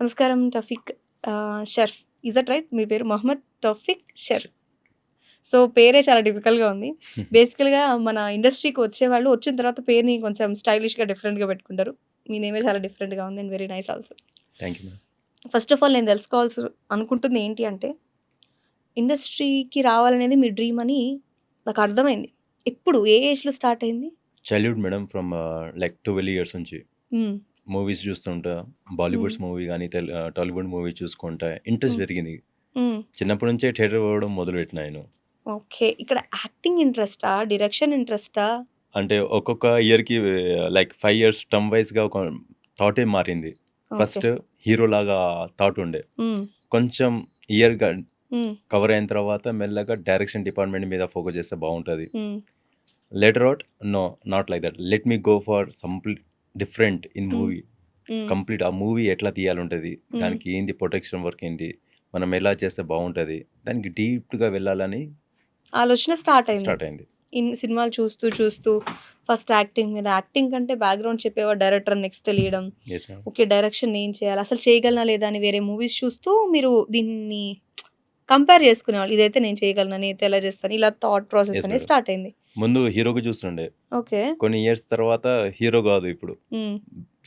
నమస్కారం Taufiq Sharf. Is that right? మీ పేరు మొహమ్మద్ తౌఫీక్ షర్ఫ్. సో, పేరే చాలా డిఫికల్ట్‌గా ఉంది. బేసికల్‌గా మన ఇండస్ట్రీకి వచ్చేవాళ్ళు వచ్చిన తర్వాత పేరుని కొంచెం స్టైలిష్‌గా, డిఫరెంట్‌గా పెట్టుకుంటారు. మీ నేమే చాలా డిఫరెంట్‌గా ఉంది and very nice also. Thank you ma'am. First of all నేను తెలుసుకోవాల్సి అనుకుంటుంది ఏంటి అంటే, ఇండస్ట్రీకి రావాలనేది మీ డ్రీమ్ అని నాకు అర్థమైంది. ఎప్పుడు? ఏ ఏజ్‌లో స్టార్ట్ అయింది? Childhood madam from like 12 years నుంచి హ్మ్. మూవీస్ చూస్తుంటా. హ్మ్. బాలీవుడ్స్ మూవీ గానీ, టాలీవుడ్ మూవీ చూసుకుంటా ఇంట్రెస్ట్ హ్మ్. పెరిగింది. హ్మ్. చిన్నప్పటి నుంచే థియేటర్ పోవడం మొదలుపెట్టినా నేను. ఓకే. ఇక్కడ యాక్టింగ్ ఇంట్రెస్టా? డైరెక్షన్ ఇంట్రెస్టా? అంటే ఒక్కొక్క ఇయర్‌కి లైక్ 5 ఇయర్స్ టర్మ్ వైస్‌గా ఒక థాటే మారింది. ఓకే. ఫస్ట్ హీరోలాగా థాట్ ఉండే. హ్మ్. కొంచెం ఇయర్‌గా హ్మ్. కవర్ అయిన తర్వాత మెల్లగా డైరెక్షన్ డిపార్ట్‌మెంట్ మీద ఫోకస్ చేస్తే బావుంటది. Hmm. Later out no, not like that. Let me go for simply different in hmm. Movie. Hmm. Complete ఆ మూవీ ఎట్లా తీయాలుంటది, హ్మ్. దానికి ఏంది ప్రొటెక్షన్ వర్క్ ఏంటి, మనం ఎలా చేస్తే బాగుంటుంది, దానికి డీప్గా వెళ్ళాలని ఆలోచన స్టార్ట్ అయింది. స్టార్ట్ అయింది. సినిమాలు చూస్తూ, చూస్తూ ఫస్ట్ యాక్టింగ్ మీద, యాక్టింగ్ కంటే బ్యాక్‌గ్రౌండ్ చెప్పేవాడు డైరెక్టర్ అని నెక్స్ట్ తెలియడం. Yes madam. ఓకే. డైరెక్షన్ నేను చేయాలి. అసలు చేయగలనా లేదా అని వేరే మూవీస్ చూస్తూ మీరు దీన్ని కంపేర్ చేసుకునేవాళ్ళు. ఇదైతే నేను చేయగలనా? నేనైతే ఎలా చేస్తాను? ఇలా థాట్ ప్రాసెస్ ఎస్ అనేది మేడం. స్టార్ట్ అయింది. ముందు హీరోగా చూస్తుండే, ఓకే. కొన్ని ఇయర్స్ తర్వాత హీరో కాదు ఇప్పుడు, హ్మ్.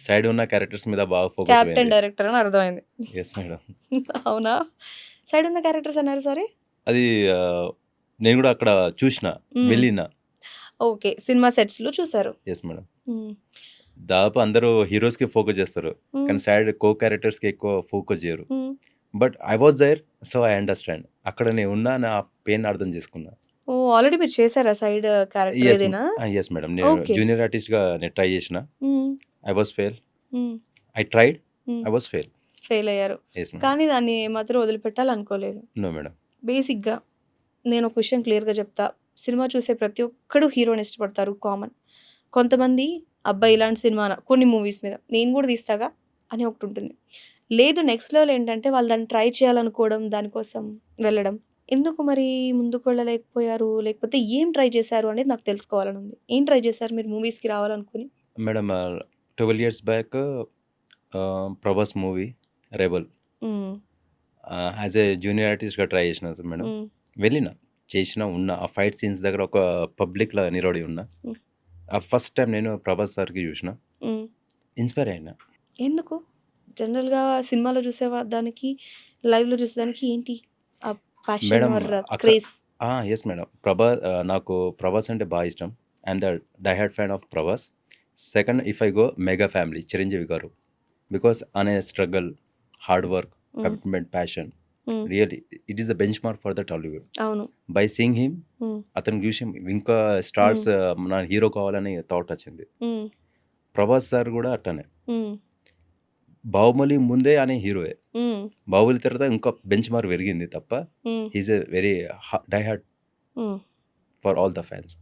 సైడ్ ఉన్న క్యారెక్టర్స్ మీద బాగా ఫోకస్ కెప్టెన్ పోయింది. డైరెక్టర్ అని అర్థమైంది. Yes madam. అవునా? సైడ్ ఉన్న క్యారెక్టర్స్ అన్నారు సారీ? అది నేను కూడా అక్కడ చూసిన, హ్మ్. వెళ్ళిన. ఓకే. సినిమా సెట్స్‌లో చూసారు. Yes madam. హ్మ్. దాదాపు అందరూ హీరోస్కి ఫోకస్ చేస్తారు, హ్మ్. కానీ సైడ్ కో క్యారెక్టర్స్కి ఎక్కువ ఫోకస్ చేయరు. Hmm. But I was there, so I understand. అక్కడ నేను ఉన్నా, నా పెయిన్ అర్థం చేసుకున్నా. ఓహ్! ఆల్రెడీ మీరు చేసారా సైడ్ క్యారెక్టర్ యెస్. ఏదైనా? Yes madam. నేను ఓకే. జూనియర్ ఆర్టిస్ట్‌గా నేను ట్రై చేసిన. Hmm. I was fail. Hmm. I tried. Hmm. I was fail. Fail అయ్యారు. Yes madam. కానీ దాన్ని ఏమాత్రం వదిలిపెట్టాలనుకోలేదు. No madam. బేసిక్‌గా నేను ఒక విషయం క్లియర్‌గా చెప్తా. సినిమా చూసే ప్రతి ఒక్కడు హీరోని ఇష్టపడతారు కామన్. కొంతమంది అబ్బా! ఇలాంటి సినిమానా కొన్ని మూవీస్ మీద నేను కూడా తీస్తాగా అని ఒకటుంటుంది. లేదు నెక్స్ట్ లెవెల్ ఏంటంటే వాళ్ళు దాన్ని ట్రై చేయాలనుకోవడం, దానికోసం వెళ్ళడం. ఎందుకు మరి ముందుకు వెళ్ళలేకపోయారు? లేకపోతే ఏం ట్రై చేశారు అనేది నాకు తెలుసుకోవాలని ఉంది. ఏం ట్రై చేశారు మీరు మూవీస్‌కి రావాలనుకుని? Madam 12 years back Prabhas movie 'Rebel' hmm. As a junior ఆర్టిస్ట్‌గా ట్రై చేసిన సార్ మేడం. హ్మ్. వెళ్ళిన, చేసిన, ఉన్న. ఆ ఫైట్ సీన్స్ దగ్గర ఒక పబ్లిక్‌లా నిలబడి ఉన్నా. హ్మ్. ఆ ఫస్ట్ టైమ్ నేను ప్రభాస్ సార్‌కి చూసిన. హ్మ్. ఇన్‌స్పైర్ అయినా. ఎందుకు? జనరల్‌గా సినిమాలో దానికి, లైవ్‌లో చూసేదానికి ఏంటి? ఆ ప్యాషన్ మేడం ఆర్ అక్కడ క్రేజ్? Yes madam. నాకు ప్రభాస్ అంటే బాగా ఇష్టం. I'm the die hard fan of Prabhas. Second if I go mega family Chiranjeevi garu. Because అనే struggle, hard work, hmm. Commitment, passion hmm. Really it is the benchmark for the Tollywood. అవును. By seeing him, హ్మ్. అతన్ని చూసి ఇంకా హ్మ్. Stars నా hero కావాలని thought వచ్చింది. హ్మ్. ప్రభాస్ సార్ కూడా అట్టనే. హ్మ్. 'బాహుబలి' ముందే ఆయన హీరోయే. హ్మ్. 'బాహుబలి' తర్వాత ఇంకా బెంచ్ మార్క్ పెరిగింది తప్ప, hmm. He is a very die hard hmm. For all the fans.